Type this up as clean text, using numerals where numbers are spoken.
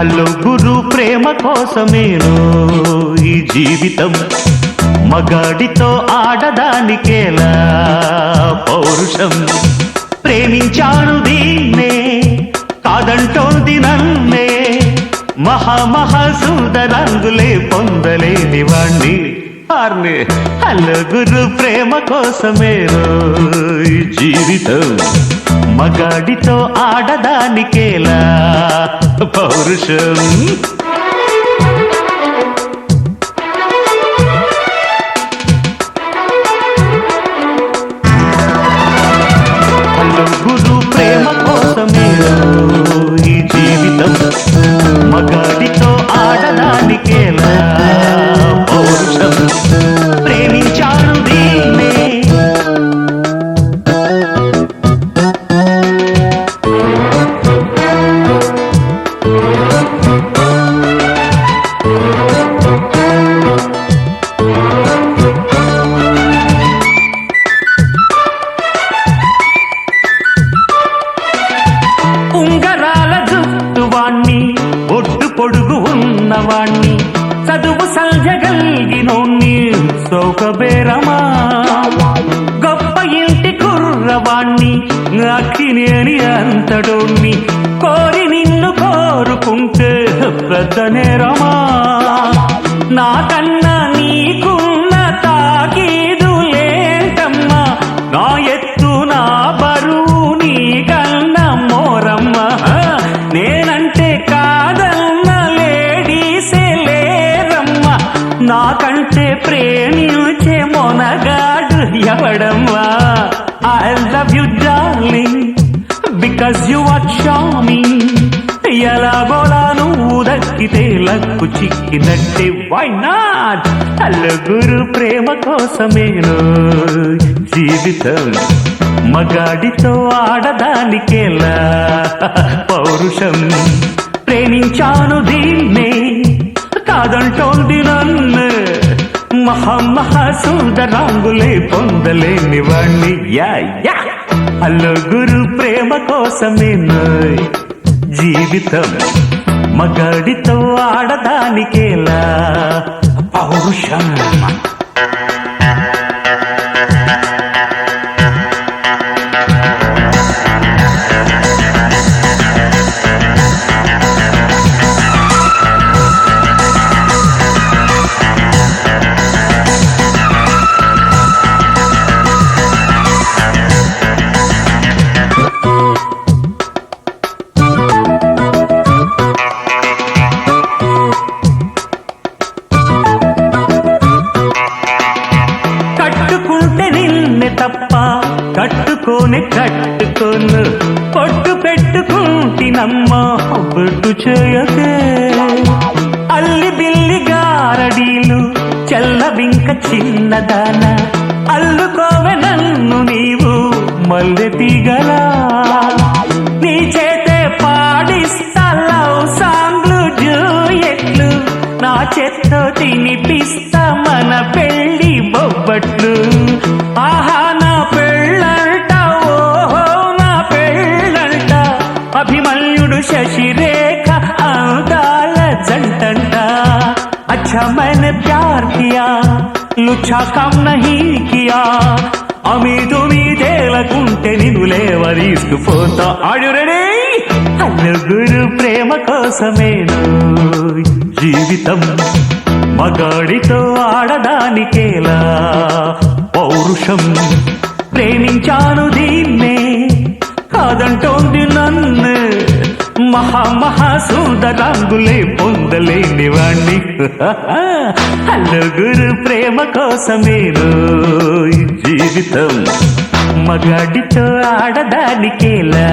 నలుగురు ప్రేమ కోసమేను ఈ జీవితం, మగాడితో ఆడదానికేలా పౌరుషం. ప్రేమించాను దీన్నే కాదంటోంది నన్నే, మహాసుందరంగులే పొందలేని వాణ్ణి. నలుగురు ప్రేమ కోసమేను ఈ జీవితం, మగాడితో ఆడదానికేలా పౌరుషం. నలుగురు ప్రేమ కోసమేను ఈ జీవితం, మగాడితో ఆడదానికేలా పౌరుషం. ప్రేమించాను దీన్నే ఉంగరాల జుట్టువాణ్ణి, ఒడ్డు పొడుగు ఉన్నవాణ్ణి, చదువు సంజగల్గినోణ్ణి సౌకబేరమా. గొప్ప ఇంటి కుర్రవాణ్ణి, అక్కినేని అంతడోణ్ణి, కోరి నిన్ను కోరుకుంటే పెద్ద నేరమా. నాకన్నా నీకున్న తాకీదులేంటమ్మా, నా ఎత్తు నా బరువు నీకన్నా మోరమ్మా. నేనంటే కాదన్న లేడీసే లేరమ్మా, నాకంటే ప్రేమించే Monagadu ఎవడమ్మా. I love you darling because you are charming. ఎలాగోలా నువ్వు దక్కితే లక్కు చిక్కినట్టే, why not. నలుగురు ప్రేమ కోసమేను జీవితం, మగాడితో ఆడదానికేలా పౌరుషం. ప్రేమించాను దీన్నే కాదంటోంది నన్ను, మహాసుందరాంగులే పొందలేని వాణ్ణి. నలుగురు ప్రేమ కోసమేను జీవితం, మగాడితో ఆడదానికేలా పౌరుషం. కట్టుకుంటే నిన్నే తప్ప కట్టుకోను, పొట్టు పెట్టుకుంటినమ్మా బొట్టు చేయకే. అల్లి బిల్లి గారడీలు చల్లవింక చిన్నదాన, అల్లుకోవె నన్ను నీవు మల్లె తీగలా. నీ చేతే పాడిస్తా లవ్ సాంగ్లు జూయెట్లు, నా చేత్తో తినిపిస్తా మన పెళ్ళి బొబ్బట్లు. ఆహా నా పెళ్ళంట, ఓహో నా పెళ్ళంట, అభిమన్యుడు శశిరేఖ అందాల జంటంట. अच्छा मैंने प्यार किया, लुच्छा काम नहीं किया, అమీదు మీదేలకుంటే నిన్ను లేవదీసుకుపోతా. ఆడు రెడీ. నలుగురు ప్రేమ కోసమేను జీవితం, మగాడితో ఆడదానికేలా పౌరుషం. ప్రేమించాను దీన్నే కాదంటోంది నన్ను, మహాసుందరాంగులే పొందలేని వాణ్ణి. నలుగురు ప్రేమ కోసమేను జీవితం, మగాడితో ఆడదానికేలా